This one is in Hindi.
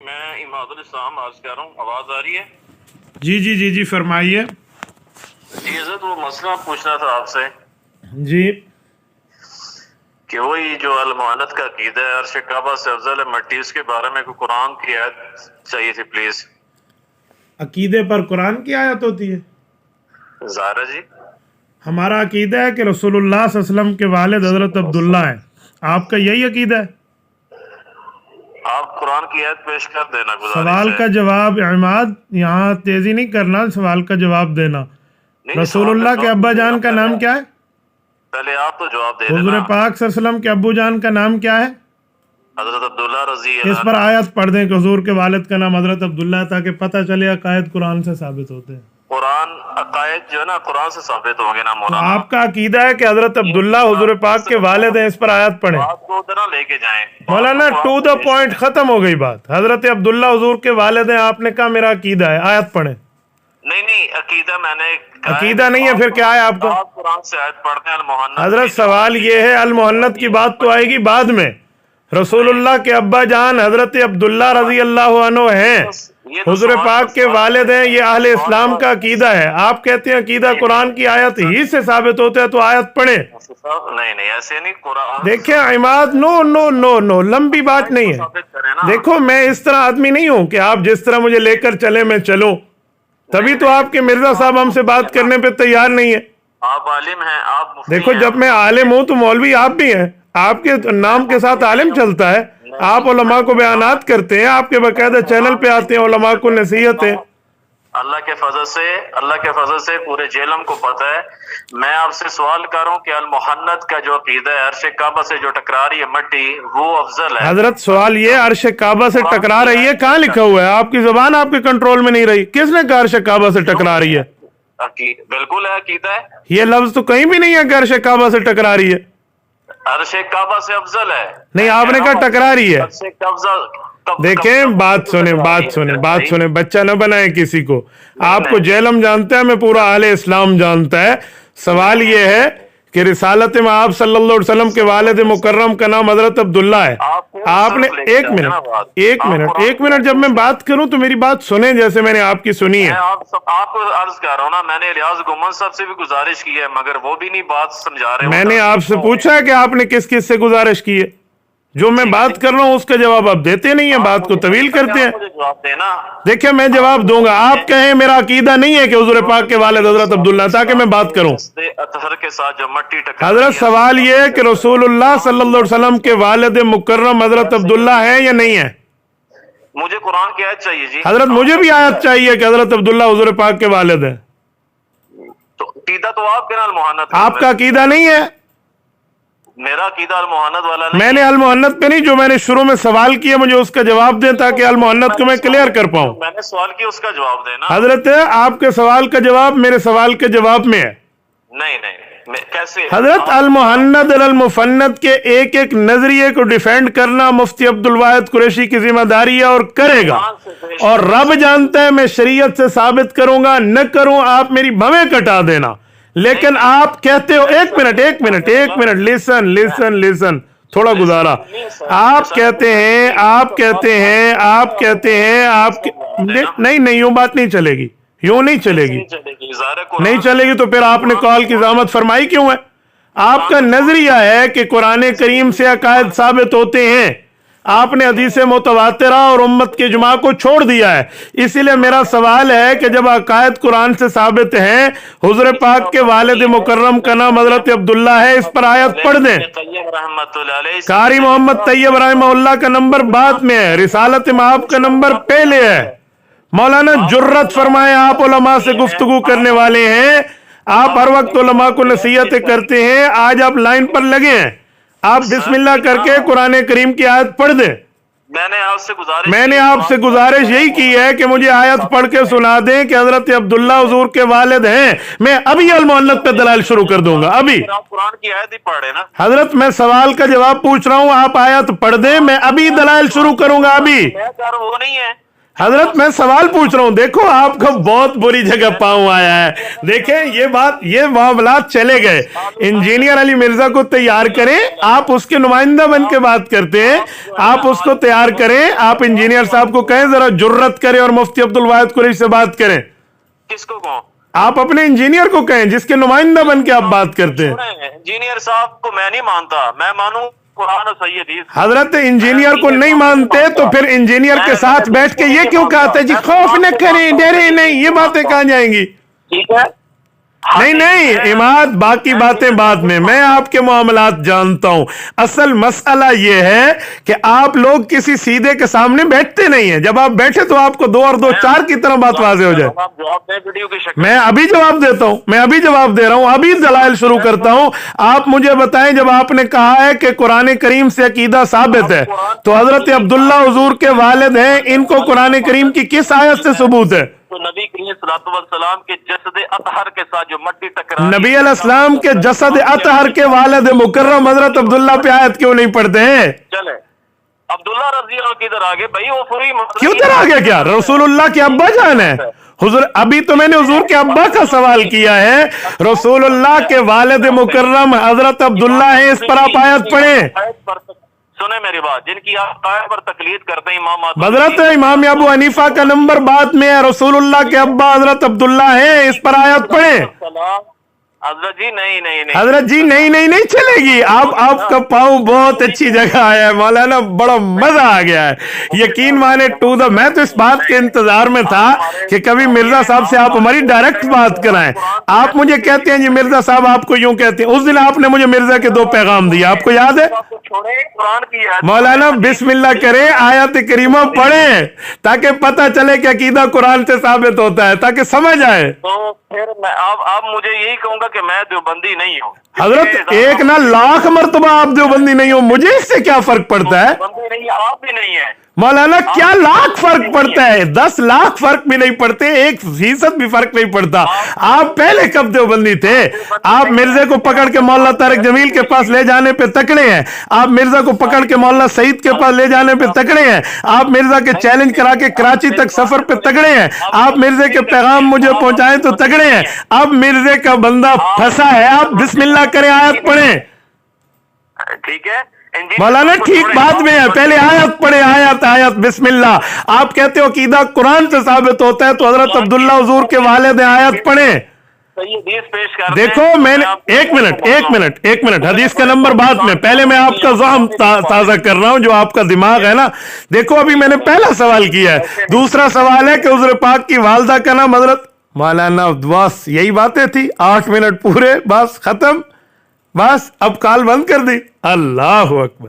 मैं इमादुल इस्लाम अर्ज कर रहा हूँ। आवाज आ रही है? जी जी जी जी, फरमाइए। जी हज़रत, वो मसला पूछना था आपसे जी कि वही जो अल-मुअन्नत का अकीदा है, अर्श काबा से अफजल है मट्टी, उसके बारे में कोई कुरान की आयत चाहिए थी प्लीज। अकीदे पर कुरान की आयत होती है। ज़ाहिरा जी। हमारा अकीदा है कि रसूलुल्लाह सल्लल्लाहु अलैहि वसल्लम के वालिद हजरत अब्दुल्ला हैं। आपका यही अकीदा है? आप कुरान की आयत पेश कर देना, गुजारिश सवाल है। का जवाब इमाद, यहाँ तेजी नहीं करना, सवाल का जवाब देना। नहीं नहीं, सवाल का रसूलुल्लाह के जवाब अब्बा दीजिए ना। जान का नाम क्या है? पहले आप तो जवाब दे हुजूर देना। पाक सल्लल्लाहु अलैहि वसल्लम के अब्बू जान का नाम क्या है? हजरत अब्दुल्ला रजी इस अल्लाह पर अन्हु। आयत पढ़ दें कि हुजूर के वालिद का नाम हजरत अब्दुल्ला है, ताकि पता चले अकायद कुरान से साबित होते हैं। कुरान अकायद जो है ना, कुरान से साबित होंगे ना तो मौलाना। आपका अकीदा है कि हजरत अब्दुल्ला हुजूर पाक के वालिद हैं, इस पर आयत पढ़ें। बात को उधर ना लेके जाएं। मौलाना, टू द पॉइंट, खत्म हो गई बात। हजरत अब्दुल्ला हुजूर के वालिद हैं, आपने कहा मेरा अकीदा है, आयत पढ़ें। नहीं नहीं, अकीदा मैंने कहा अकीदा नहीं है, फिर क्या है आपका? आप कुरान से आयत पढ़ते हैं अल-मुहन्नद हजरत की, जो सवाल ये है, अल मुहन्नद की बात तो आएगी बाद में। रसूलुल्लाह के अब्बा जान हजरत अब्दुल्ला रजी अल्लाह अन्हु हैं, ये तो हुजूर सवाल पाक का के सवाल वालिद हैं, ये अहले सवाल इस्लाम का अकीदा है। आप कहते हैं अकीदा कुरान की आयत ही से साबित होता है, तो आयत पढ़े। नहीं नहीं, ऐसे नहीं। कुरान देखिए Imad, no no no no, लंबी बात नहीं है। साबित करें ना। देखो, मैं इस तरह आदमी नहीं हूं कि आप जिस तरह मुझे लेकर चले मैं चलूं। तभी तो आपके मिर्जा साहब हमसे बात करने पे तैयार नहीं है। आप आलिम हैं, आप मुफ्ती देखो, हैं। जब मैं आलिम हूं तो मौलवी आप भी हैं। आपके नाम के साथ आलिम चलता है। आप उलमा को बयानात करते हैं, आपके बाकायदा चैनल पे आते हैं, उलमा को नसीहत है। अल्लाह के फजल से पूरे जेलम को पता है। मैं आपसे सवाल कर रहा हूँ कि अल-मुहन्नद का जो अकीदा है, अर्श काबा से जो टकरा रही है मट्टी, वो अफजल है। हजरत, सवाल ये, अर्श काबा से टकरा रही है, कहाँ लिखा हुआ है? आपकी जुबान आपके कंट्रोल में नहीं रही। किसने कहा अर्श काबा से टकरा रही है? बिल्कुल है, अकीदा है। ये लफ्ज तो कहीं भी नहीं है कि अर्श काबा से टकरा रही है। अर्श काबा से अफजल है। नहीं, आपने कहा टकरा रही है। अर्श कब्जा देखें, बात सुने, बच्चा न बनाए किसी को। आपको जेलम जानता है, मैं पूरा अहले इस्लाम जानता है। सवाल ये है कि रिसालत में आप सल्लल्लाहु अलैहि वसल्लम के वालिद मुकर्रम का नाम हजरत अब्दुल्ला है। आपने एक मिनट, जब मैं बात करूं तो मेरी बात सुने, जैसे मैंने आपकी सुनी है। आपको अर्ज कर रहा हूँ ना, मैंने रियाज गुमन साहब से भी गुजारिश की है, मगर वो भी नहीं बात समझा रहे। मैंने आपसे पूछा है कि आपने किस किस से गुजारिश की है। जो मैं बात कर रहा हूँ उसका जवाब आप देते नहीं है, बात को तवील करते हैं। जवाब देना। देखिए, मैं जवाब दूंगा। आप कहें मेरा अकीदा नहीं है कि हुजूर पाक के वालिद हजरत अब्दुल्ला, ताकि मैं बात करूं। अतहर के साथ जो मट्टी टकरा हजरत, सवाल ये है कि रसूलुल्लाह सल्लल्लाहु अलैहि वसल्लम के वालिद मुकर्रम हजरत अब्दुल्ला है या नहीं है? मुझे कुरान की आयत चाहिए जी। हजरत, मुझे भी आयत चाहिए कि हजरत अब्दुल्ला हुजूर पाक के वालिद है। तो अकीदा तो आपके ना अल-मुहन्नद, आपका अकीदा नहीं है। मेरा अकीदा अल-मुहन्नद वाला नहीं। मैंने अल-मुहन्नद पे नहीं, जो मैंने शुरू में सवाल किया मुझे उसका जवाब दें, ताकि अल-मुहन्नद को मैं क्लियर कर पाऊं। मैंने सवाल किया, उसका जवाब देना। हजरत, आपके सवाल का जवाब मेरे सवाल के जवाब में है। नहीं नहीं, कैसे? हजरत, अल-मुहन्नद अल-मुफन्नद के एक एक नजरिए को डिफेंड करना मुफ्ती अब्दुल वाहिद कुरैशी की जिम्मेदारी है, और करेगा। और रब जानता है मैं शरीयत से साबित करूंगा, न करूं आप मेरी भवें कटा देना। लेकिन आप कहते हो, एक मिनट, लिसन, थोड़ा गुजारा। आप कहते हैं नहीं, यूं बात नहीं चलेगी, यूं नहीं चलेगी। नहीं चलेगी तो फिर आपने कॉल की ज़ामत फरमाई क्यों है? आपका नजरिया है कि कुरान करीम से अकायद साबित होते हैं। आपने हदीस मुतवातिरा और उम्मत के जुमा को छोड़ दिया है। इसीलिए मेरा सवाल है कि जब अकायद कुरान से साबित हैं, हुजूर पाक के वालिद मुकर्रम का नाम हजरत अब्दुल्ला है, इस पर आयत पढ़ दें। कारी मोहम्मद तैयब रहमतुल्लाह का नंबर बाद में है, रिसालत में आपका नंबर पहले है। मौलाना, जुर्रत फरमाए, आप उलमा से गुफ्तगू करने वाले हैं, आप हर वक्त उलमा को नसीहतें करते हैं। आज आप लाइन पर लगे हैं, आप बिस्मिल्लाह करके कुरान करीम की आयत पढ़ दें। मैंने आपसे गुजारिश यही की है कि मुझे आयत पढ़ के सुना दें कि हजरत अब्दुल्ला हुजूर के वालिद हैं। मैं अभी अल-मुहन्नद पे दलाइल शुरू कर दूंगा। अभी आप कुरान की आयत ही पढ़े ना। हजरत, मैं सवाल का जवाब पूछ रहा हूं, आप आयत पढ़ दें, मैं अभी दलाइल शुरू करूंगा। अभी वो नहीं है। हजरत मैं सवाल पूछ रहा हूं, देखो आपका बहुत बुरी जगह पांव आया है। देखें ये मामलात चले गए, इंजीनियर अली मिर्जा को तैयार करें, आप उसके नुमाइंदा बन के बात करते हैं, आप उसको तैयार करें, आप इंजीनियर साहब को कहें जरा जुर्रत करें और मुफ्ती अब्दुल वाहिद कुरैशी से बात करें। किसको कहो? आप अपने इंजीनियर को कहें जिसके नुमाइंदा बन के आप बात करते हैं। इंजीनियर साहब को मैं नहीं मानता, मैं मानू कुरान और सही हदीस। हजरत इंजीनियर को नहीं मानते तो फिर इंजीनियर के साथ बैठ के ये क्यों कहते जी खौफ न करें, डरे नहीं, ये बातें कहाँ जाएंगी? ठीक है, नहीं इमाद, बाकी बातें बाद में, मैं आपके मामलात जानता हूं। असल मसला यह है कि आप लोग किसी सीधे के सामने बैठते नहीं हैं। जब आप बैठे तो आपको 2 और 2 4 की तरह बात वाज़ेह हो जाए। मैं अभी जवाब देता हूं, मैं अभी जवाब दे रहा हूं, अभी दलाइल शुरू करता हूं। आप मुझे बताएं, जब आपने कहा है कि कुरान करीम से अकीदा साबित है, तो हजरत अब्दुल्ला हुजूर के वालिद हैं, इनको कुरान करीम की किस आयत से सबूत है? तो नबी करीम सल्लल्लाहु अलैहि वसल्लम के जसद अतहर के साथ जो मट्टी टकरा, नबी अलैहिस्सलाम के जसद अतहर के वालिद मुकर्रम हजरत अब्दुल्ला पे आयत क्यों नहीं पढ़ते हैं? चले अब्दुल्ला रजी अल्लाह किधर आ गए भाई? वो पूरी क्यों इधर आ गया? क्या रसूलुल्लाह के अब्बा जान है हुजूर? अभी तो मैंने हुजूर के अब्बा का सवाल किया है। रसूलुल्लाह के वालिद मुकर्रम हजरत अब्दुल्ला है, इस पर आप आयत पढ़े। सुने मेरी बात, जिनकी आप कायद पर तकलीद करते हैं इमाम हजरत इमाम अबू हनीफा का नंबर बाद में है, रसूलुल्लाह के अब्बा हजरत अब्दुल्ला है, इस पर आयत पढ़े। हजरत जी नहीं हजरत जी नहीं चलेगी। आपका पाँव बहुत अच्छी जगह आया है मौलाना, बड़ा मजा आ गया है, यकीन माने टू द। मैं तो इस बात के इंतजार में था कि कभी मिर्जा साहब से आप हमारी डायरेक्ट बात कराएं। आप मुझे कहते हैं जी मिर्जा साहब आपको यूं कहते हैं। उस दिन आपने मुझे मिर्जा के 2 पैगाम दिए, आपको याद है? मौलाना बिस्मिल्लाह करें, आयत करीमा पढ़े, ताकि पता चले कि अकीदा कुरान से साबित होता है, ताकि समझ आए। तो फिर मैं अब मुझे यही कहूंगा कि मैं देवबंदी नहीं हूँ। हजरत एक ना लाख मर्तबा आप देवबंदी नहीं हो, मुझे इससे क्या फर्क पड़ता है? नहीं, आप भी नहीं है मौलाना, क्या लाख फर्क पड़ता है? 10 लाख फर्क भी नहीं पड़ते, 1% भी फर्क नहीं पड़ता। आप पहले कब देवबंदी थे? आप मिर्जे को पकड़ के मौला तारिक जमील के पास ले जाने पे तकड़े हैं, आप मिर्जा को पकड़ के मौला सईद के पास ले जाने पे तकड़े हैं, आप मिर्जा के चैलेंज करा के कराची तक सफर पे तगड़े हैं, आप मिर्जे के पैगाम मुझे पहुंचाएं तो तगड़े हैं। अब मिर्जे का बंदा फंसा है, आप बिस्मिल्लाह करें, आयत पढ़ें। ठीक है मौलाना, ठीक बाद में है, पहले आयत पढ़े, आयत बिस्मिल्लाह। आप कहते हो अकीदा कुरान से साबित होता है, तो हजरत अब्दुल्ला हुजूर के वालिद हैं, आयत पढ़े। देखो मैंने एक मिनट हदीस का नंबर बाद में, पहले मैं आपका ज़हन ताज़ा कर रहा हूं, जो आपका दिमाग है ना। देखो अभी मैंने पहला सवाल किया है, दूसरा सवाल है कि हुज़ूर पाक की वालदा का नाम हजरत। मौलाना बस यही बातें थी, 8 मिनट पूरे, बस खत्म, बस अब कॉल बंद कर दी। अल्लाह अकबर।